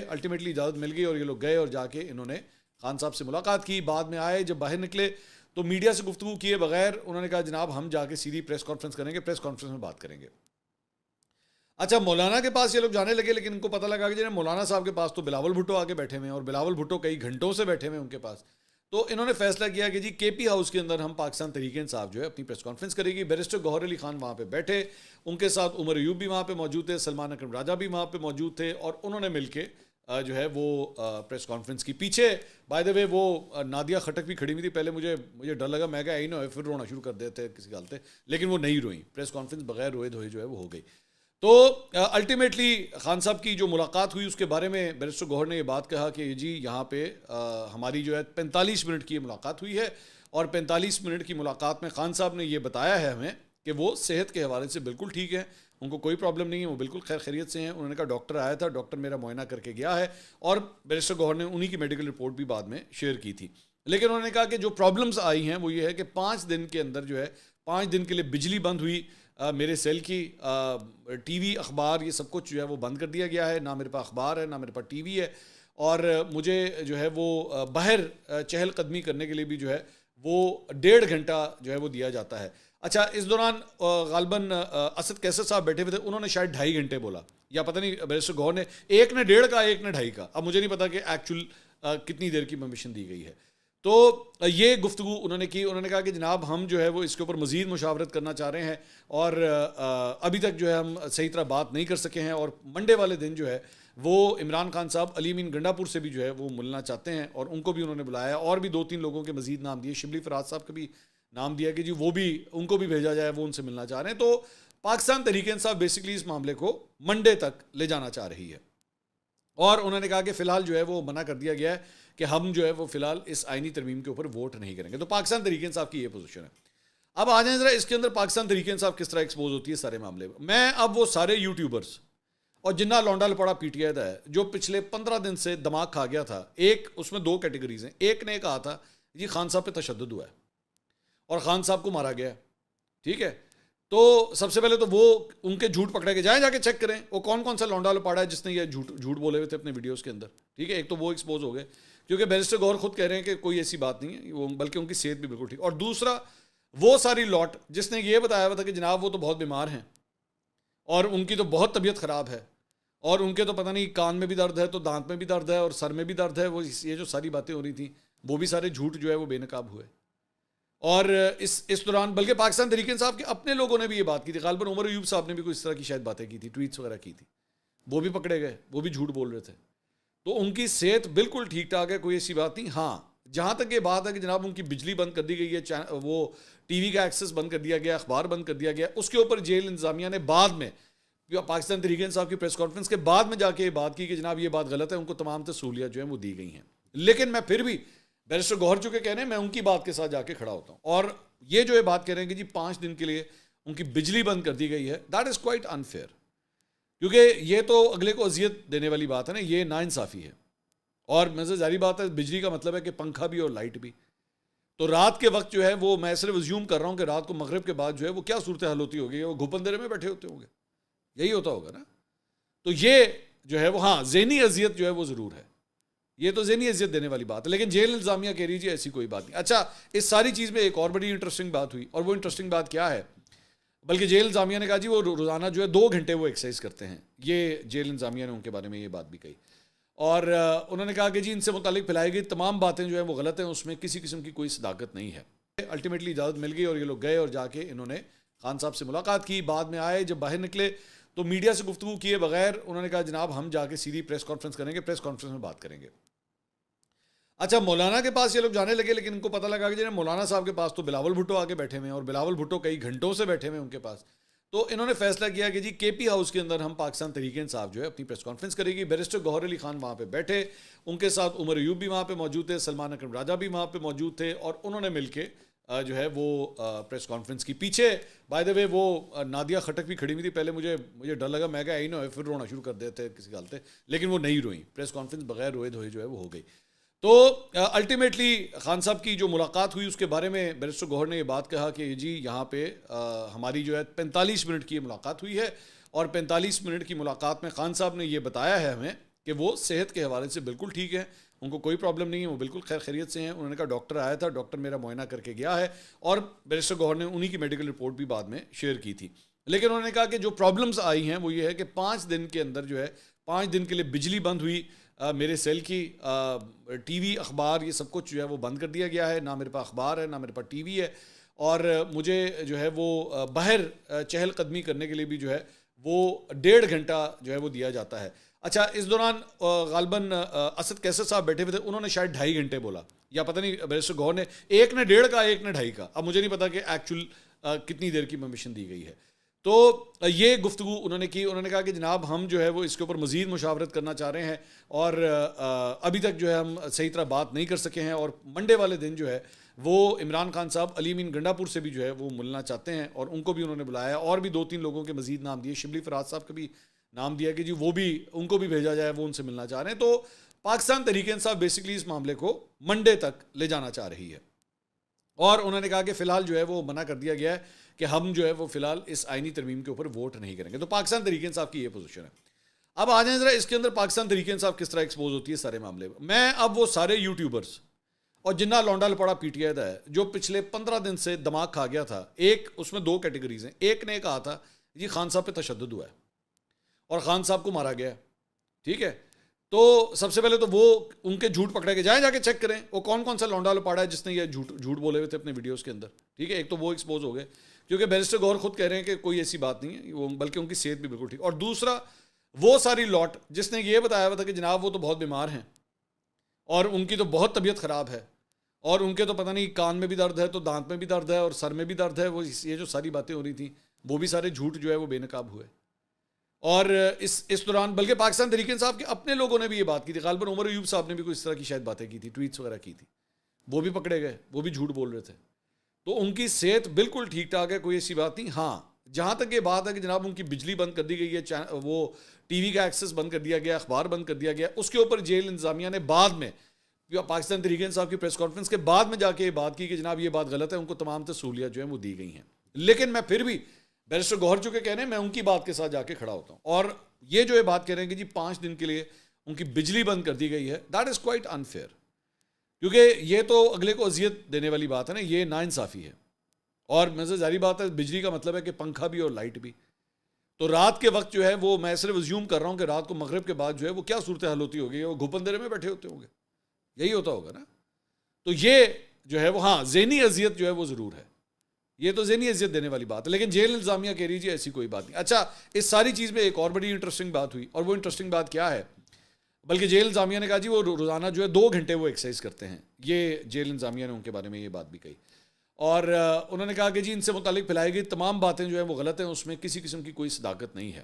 Ultimately اجازت مل گئی اور یہ لوگ گئے اور جا کے انہوں نے خان صاحب سے ملاقات کی. بعد میں آئے, جب باہر نکلے تو میڈیا سے گفتگو کیے بغیر انہوں نے کہا جناب ہم جا کے سیدھی پریس کانفرنس کریں گے, پریس کانفرنس میں بات کریں گے. اچھا, مولانا کے پاس یہ لوگ جانے لگے, لیکن ان کو پتہ لگا کہ مولانا صاحب کے پاس تو بلاول بھٹو آ کے بیٹھے ہوئے ہیں اور بلاول بھٹو کئی گھنٹوں سے بیٹھے ہوئے ہیں ان کے پاس. تو انہوں نے فیصلہ کیا کہ جی کے پی ہاؤس کے اندر ہم پاکستان تحریک انصاف جو ہے اپنی پریس کانفرنس کرے گی. بیرسٹر گوہر علی خان وہاں پہ بیٹھے, ان کے ساتھ عمر ایوب بھی وہاں پہ موجود تھے, سلمان اکرم راجہ بھی وہاں پہ موجود تھے, اور انہوں نے مل کے جو ہے وہ پریس کانفرنس کی. پیچھے بائی دا وے وہ نادیہ خٹک بھی کھڑی ہوئی تھی. پہلے مجھے ڈر لگا, میں کہا آئی نہ ہوئے پھر رونا شروع کر دیتے کسی غلطے, لیکن وہ نہیں روئیں. پریس کانفرنس بغیر روئے دھوئے جو ہے وہ ہو گئی. تو الٹیمیٹلی خان صاحب کی جو ملاقات ہوئی اس کے بارے میں بیرسٹر گوہر نے یہ بات کہا کہ جی یہاں پہ ہماری جو ہے 45 منٹ کی ملاقات ہوئی ہے, اور 45 منٹ کی ملاقات میں خان صاحب نے یہ بتایا ہے ہمیں کہ وہ صحت کے حوالے سے بالکل ٹھیک ہے, ان کو کوئی پرابلم نہیں ہے, وہ بالکل خیر خیریت سے ہیں. انہوں نے کہا ڈاکٹر آیا تھا, ڈاکٹر میرا معائنہ کر کے گیا ہے, اور بیرسٹر گوہر نے انہی کی میڈیکل رپورٹ بھی بعد میں شیئر کی تھی. لیکن انہوں نے کہا کہ جو پرابلمز آئی ہیں وہ یہ ہے کہ 5 دن کے اندر جو ہے 5 دن کے لیے بجلی بند ہوئی, میرے سیل کی ٹی وی اخبار یہ سب کچھ جو ہے وہ بند کر دیا گیا ہے, نہ میرے پاس اخبار ہے نہ میرے پاس ٹی وی ہے, اور مجھے جو ہے وہ باہر چہل قدمی کرنے کے لیے بھی جو ہے وہ 1.5 گھنٹہ جو ہے وہ دیا جاتا ہے. اچھا, اس دوران غالباً اسد کیسر صاحب بیٹھے ہوئے تھے, انہوں نے شاید 2.5 گھنٹے بولا, یا پتہ نہیں بیرسٹر گوہر نے, ایک نے 1.5 کا ایک نے 2.5 کا, اب مجھے نہیں پتا کہ ایکچوئل کتنی دیر کی پرمیشن دی گئی ہے. تو یہ گفتگو انہوں نے کی. انہوں نے کہا کہ جناب ہم جو ہے وہ اس کے اوپر مزید مشاورت کرنا چاہ رہے ہیں, اور ابھی تک جو ہے ہم صحیح طرح بات نہیں کر سکے ہیں, اور منڈے والے دن جو ہے وہ عمران خان صاحب علی امین گنڈا پور سے بھی جو ہے وہ ملنا چاہتے ہیں, اور ان کو بھی انہوں نے بلایا, اور بھی 2-3 لوگوں کے مزید نام دیے. شبلی فراز صاحب کا بھی نام دیا کہ جی وہ بھی ان کو بھی بھیجا جائے, وہ ان سے ملنا چاہ رہے ہیں. تو پاکستان تحریک انصاف بیسکلی اس معاملے کو منڈے تک لے جانا چاہ رہی ہے, اور انہوں نے کہا کہ فی الحال جو ہے وہ منع کر دیا گیا ہے کہ ہم جو ہے وہ فی الحال اس آئینی ترمیم کے اوپر ووٹ نہیں کریں گے. تو پاکستان تحریک انصاف کی یہ پوزیشن ہے. اب آ جائیں ذرا اس کے اندر پاکستان تحریک انصاف کس طرح ایکسپوز ہوتی ہے سارے معاملے میں. میں اب وہ سارے یوٹیوبرز اور جنہ لونڈا لپڑا پی ٹی آئی دا ہے جو پچھلے 15 دن سے دماغ کھا گیا تھا, ایک اس میں 2 کیٹیگریز ہیں. ایک نے کہا تھا جی خان صاحب پہ تشدد ہوا ہے اور خان صاحب کو مارا گیا ہے, ٹھیک ہے, تو سب سے پہلے تو وہ ان کے جھوٹ پکڑے کے جائیں, جا کے چیک کریں وہ کون سا لونڈا لپاڑا ہے جس نے یہ جھوٹ بولے ہوئے تھے اپنے ویڈیوز کے اندر, ٹھیک ہے. ایک تو وہ ایکسپوز ہو گئے, کیونکہ بیرسٹر گوہر خود کہہ رہے ہیں کہ کوئی ایسی بات نہیں ہے, وہ بلکہ ان کی صحت بھی بالکل ٹھیک. اور دوسرا وہ ساری لاٹ جس نے یہ بتایا ہوا تھا کہ جناب وہ تو بہت بیمار ہیں اور ان کی تو بہت طبیعت خراب ہے, اور ان کے تو پتہ نہیں کان میں بھی درد ہے تو دانت میں بھی درد ہے اور سر میں بھی درد ہے, وہ یہ جو ساری باتیں ہو رہی تھیں وہ بھی سارے جھوٹ جو ہے وہ بے نقاب ہوئے. اور اس دوران بلکہ پاکستان تحریک انصاف کے اپنے لوگوں نے بھی یہ بات کی تھی, غالباً عمر ایوب صاحب نے بھی کوئی اس طرح کی شاید باتیں کی تھی, ٹویٹس وغیرہ کی تھی, وہ بھی پکڑے گئے, وہ بھی جھوٹ بول رہے تھے. تو ان کی صحت بالکل ٹھیک ٹھاک ہے, کوئی ایسی بات نہیں. ہاں, جہاں تک یہ بات ہے کہ جناب ان کی بجلی بند کر دی گئی ہے, وہ ٹی وی کا ایکسس بند کر دیا گیا, اخبار بند کر دیا گیا, اس کے اوپر جیل انتظامیہ نے بعد میں پاکستان تحریک انصاف کی پریس کانفرنس کے بعد میں جا کے یہ بات کی کہ جناب یہ بات غلط ہے, ان کو تمام سہولیات جو ہیں وہ دی گئی ہیں. لیکن میں پھر بھی بیرسٹر گوہر چکے کہہ رہے ہیں, میں ان کی بات کے ساتھ جا کے کھڑا ہوتا ہوں. اور یہ جو یہ بات کہہ رہے ہیں کہ جی 5 دن کے لیے ان کی بجلی بند کر دی گئی ہے, دیٹ از کوائٹ انفیئر, کیونکہ یہ تو اگلے کو اذیت دینے والی بات ہے نا, یہ ناانصافی ہے. اور میں سے ظاہری بات ہے بجلی کا مطلب ہے کہ پنکھا بھی اور لائٹ بھی. تو رات کے وقت جو ہے وہ میں صرف ازیوم کر رہا ہوں کہ رات کو مغرب کے بعد جو ہے وہ کیا صورتحال ہوتی ہوگی, وہ گھپ اندھیرے میں بیٹھے ہوتے ہوں گے, یہی ہوتا ہوگا نا. تو یہ جو ہے وہ ہاں ذہنی اذیت جو ہے وہ ضرور ہے, یہ تو ذہنی اذیت دینے والی بات ہے. لیکن جیل انتظامیہ کہہ رہی جی ایسی کوئی بات نہیں. اچھا, اس ساری چیز میں ایک اور بڑی انٹرسٹنگ بات ہوئی, اور وہ انٹرسٹنگ بات کیا ہے, بلکہ جیل انتظامیہ نے کہا جی وہ روزانہ جو ہے 2 گھنٹے وہ ایکسرسائز کرتے ہیں. یہ جیل انتظامیہ نے ان کے بارے میں یہ بات بھی کہی, اور انہوں نے کہا کہ جی ان سے متعلق پھیلائی گئی تمام باتیں جو ہیں وہ غلط ہیں, اس میں کسی قسم کی کوئی صداقت نہیں ہے. الٹیمیٹلی اجازت مل گئی اور یہ لوگ گئے اور جا کے انہوں نے خان صاحب سے ملاقات کی. بعد میں آئے, جب باہر نکلے تو میڈیا سے گفتگو کیے بغیر انہوں نے کہا جناب ہم جا کے سیدھی پریس کانفرنس کریں گے, پریس کانفرنس میں بات کریں گے. اچھا, مولانا کے پاس یہ لوگ جانے لگے, لیکن ان کو پتہ لگا کہ جی مولانا صاحب کے پاس تو بلاول بھٹو آ کے بیٹھے ہوئے ہیں, اور بلاول بھٹو کئی گھنٹوں سے بیٹھے ہوئے ہیں ان کے پاس. تو انہوں نے فیصلہ کیا کہ جی کے پی ہاؤس کے اندر ہم پاکستان تحریک انصاف جو ہے اپنی پریس کانفرنس کرے گی. بیرسٹر گوہر علی خان وہاں پہ بیٹھے, ان کے ساتھ عمر ایوب بھی وہاں پہ موجود تھے, سلمان اکرم راجہ بھی وہاں پہ موجود تھے, اور انہوں نے مل کے جو ہے وہ پریس کانفرنس کی. پیچھے بائی دا وے وہ نادیہ خٹک بھی کھڑی ہوئی تھی. پہلے مجھے ڈر لگا, میں کہا آئی نہ ہوئے پھر رونا شروع کر دیتے کسی غلطے, لیکن وہ نہیں روئیں. پریس کانفرنس بغیر روئے دھوئے جو ہے وہ ہو گئی. تو الٹیمیٹلی خان صاحب کی جو ملاقات ہوئی اس کے بارے میں بیرسٹر گوہر نے یہ بات کہا کہ جی یہاں پہ ہماری جو ہے 45 منٹ کی ملاقات ہوئی ہے, اور 45 منٹ کی ملاقات میں خان صاحب نے یہ بتایا ہے ہمیں کہ وہ صحت کے حوالے سے بالکل ٹھیک ہیں, ان کو کوئی پرابلم نہیں ہے, وہ بالکل خیر خیریت سے ہیں. انہوں نے کہا ڈاکٹر آیا تھا, ڈاکٹر میرا معائنہ کر کے گیا ہے, اور بیرسٹر گوہر نے انہی کی میڈیکل رپورٹ بھی بعد میں شیئر کی تھی. لیکن انہوں نے کہا کہ جو پرابلمس آئی ہیں وہ یہ ہے کہ 5 دن کے اندر جو ہے 5 دن کے لیے بجلی بند ہوئی, میرے سیل کی ٹی وی اخبار یہ سب کچھ جو ہے وہ بند کر دیا گیا ہے, نہ میرے پاس اخبار ہے نہ میرے پاس ٹی وی ہے, اور مجھے جو ہے وہ باہر چہل قدمی کرنے کے لیے بھی جو ہے وہ 1.5 گھنٹہ جو ہے وہ دیا جاتا ہے. اچھا, اس دوران غالباً اسد کیسر صاحب بیٹھے ہوئے تھے, انہوں نے شاید 2.5 گھنٹے بولا, یا پتہ نہیں بیرسٹر گوہر نے, ایک نے 1.5 کا ایک نے 2.5 کا, اب مجھے نہیں پتا کہ ایکچوئل کتنی دیر کی پرمیشن دی گئی ہے. تو یہ گفتگو انہوں نے کی. انہوں نے کہا کہ جناب ہم جو ہے وہ اس کے اوپر مزید مشاورت کرنا چاہ رہے ہیں, اور ابھی تک جو ہے ہم صحیح طرح بات نہیں کر سکے ہیں, اور منڈے والے دن جو ہے وہ عمران خان صاحب علی امین گنڈا پور سے بھی جو ہے وہ ملنا چاہتے ہیں, اور ان کو بھی انہوں نے بلایا, اور بھی 2-3 لوگوں کے مزید نام دیے, شبلی فراز صاحب کا بھی نام دیا کہ جی وہ بھی ان کو بھی بھیجا جائے, وہ ان سے ملنا چاہ رہے ہیں. تو پاکستان تحریک انصاف بیسکلی اس معاملے کو منڈے تک لے جانا چاہ رہی ہے, اور انہوں نے کہا کہ فی الحال جو ہے وہ منع کر دیا گیا ہے کہ ہم جو ہے وہ فی الحال اس آئینی ترمیم کے اوپر ووٹ نہیں کریں گے. تو پاکستان تحریک انصاف کی یہ پوزیشن ہے. اب آ جائیں ذرا اس کے اندر پاکستان تحریک انصاف کس طرح ایکسپوز ہوتی ہے سارے معاملے میں. میں اب وہ سارے یوٹیوبرز اور جنہ لونڈا لپڑا پی ٹی آئی دا ہے جو پچھلے 15 دن سے دماغ کھا گیا تھا, ایک اس میں 2 کیٹیگریز ہیں. ایک نے کہا تھا جی خان صاحب پہ تشدد ہوا ہے اور خان صاحب کو مارا گیا ہے, ٹھیک ہے, تو سب سے پہلے تو وہ ان کے جھوٹ پکڑے کے جائیں, جا کے چیک کریں وہ کون سا لونڈا لپاڑا ہے جس نے یہ جھوٹ بولے ہوئے تھے اپنے ویڈیوز کے اندر, ٹھیک ہے. ایک تو وہ ایکسپوز ہو گئے کیونکہ بیرسٹر گوہر خود کہہ رہے ہیں کہ کوئی ایسی بات نہیں ہے, وہ بلکہ ان کی صحت بھی بالکل ٹھیک. اور دوسرا وہ ساری لاٹ جس نے یہ بتایا ہوا تھا کہ جناب وہ تو بہت بیمار ہیں اور ان کی تو بہت طبیعت خراب ہے, اور ان کے تو پتہ نہیں کان میں بھی درد ہے تو دانت میں بھی درد ہے اور سر میں بھی درد ہے, وہ یہ جو ساری باتیں ہو رہی تھیں وہ بھی سارے جھوٹ جو ہے وہ بے نقاب ہوئے. اور اس دوران بلکہ پاکستان تحریک انصاف کے اپنے لوگوں نے بھی یہ بات کی تھی, غالباً عمر ایوب صاحب نے بھی کوئی اس طرح کی شاید باتیں کی تھی, ٹویٹس وغیرہ کی تھی, وہ بھی پکڑے گئے, وہ بھی جھوٹ بول رہے تھے. تو ان کی صحت بالکل ٹھیک ٹھاک ہے, کوئی ایسی بات نہیں. ہاں, جہاں تک یہ بات ہے کہ جناب ان کی بجلی بند کر دی گئی ہے, وہ ٹی وی کا ایکسس بند کر دیا گیا, اخبار بند کر دیا گیا, اس کے اوپر جیل انتظامیہ نے بعد میں پاکستان تحریک انصاف کی پریس کانفرنس کے بعد میں جا کے یہ بات کی کہ جناب یہ بات غلط ہے, ان کو تمام سہولیات جو ہیں وہ دی گئی ہیں. لیکن میں پھر بھی بیرسٹر گوہر چکے کہنے میں ان کی بات کے ساتھ جا کے کھڑا ہوتا ہوں, اور یہ جو یہ بات کہہ رہے ہیں کہ جی 5 دن کے لیے ان کی بجلی بند کر دی گئی ہے, دیٹ از کوائٹ انفیئر, کیونکہ یہ تو اگلے کو اذیت دینے والی بات ہے نا, یہ ناانصافی ہے. اور میں سے ظاہری بات ہے بجلی کا مطلب ہے کہ پنکھا بھی اور لائٹ بھی, تو رات کے وقت جو ہے وہ میں صرف ازیوم کر رہا ہوں کہ رات کو مغرب کے بعد جو ہے وہ کیا صورتحال ہوتی ہوگی, وہ گھپ اندھیرے میں بیٹھے ہوتے ہوں گے, یہی ہوتا ہوگا نا. تو یہ جو ہے وہ ہاں ذہنی اذیت جو ہے وہ ضرور ہے, یہ تو ذہنی اذیت دینے والی بات ہے, لیکن جیل انتظامیہ کہہ رہی جی ایسی کوئی بات نہیں. اچھا, اس ساری چیز میں ایک اور بڑی انٹرسٹنگ بات ہوئی, اور وہ انٹرسٹنگ بات کیا ہے, بلکہ جیل انتظامیہ نے کہا جی وہ روزانہ جو ہے 2 گھنٹے وہ ایکسرسائز کرتے ہیں. یہ جیل انتظامیہ نے ان کے بارے میں یہ بات بھی کہی, اور انہوں نے کہا کہ جی ان سے متعلق پھیلائی گئی تمام باتیں جو ہیں وہ غلط ہیں, اس میں کسی قسم کی کوئی صداقت نہیں ہے.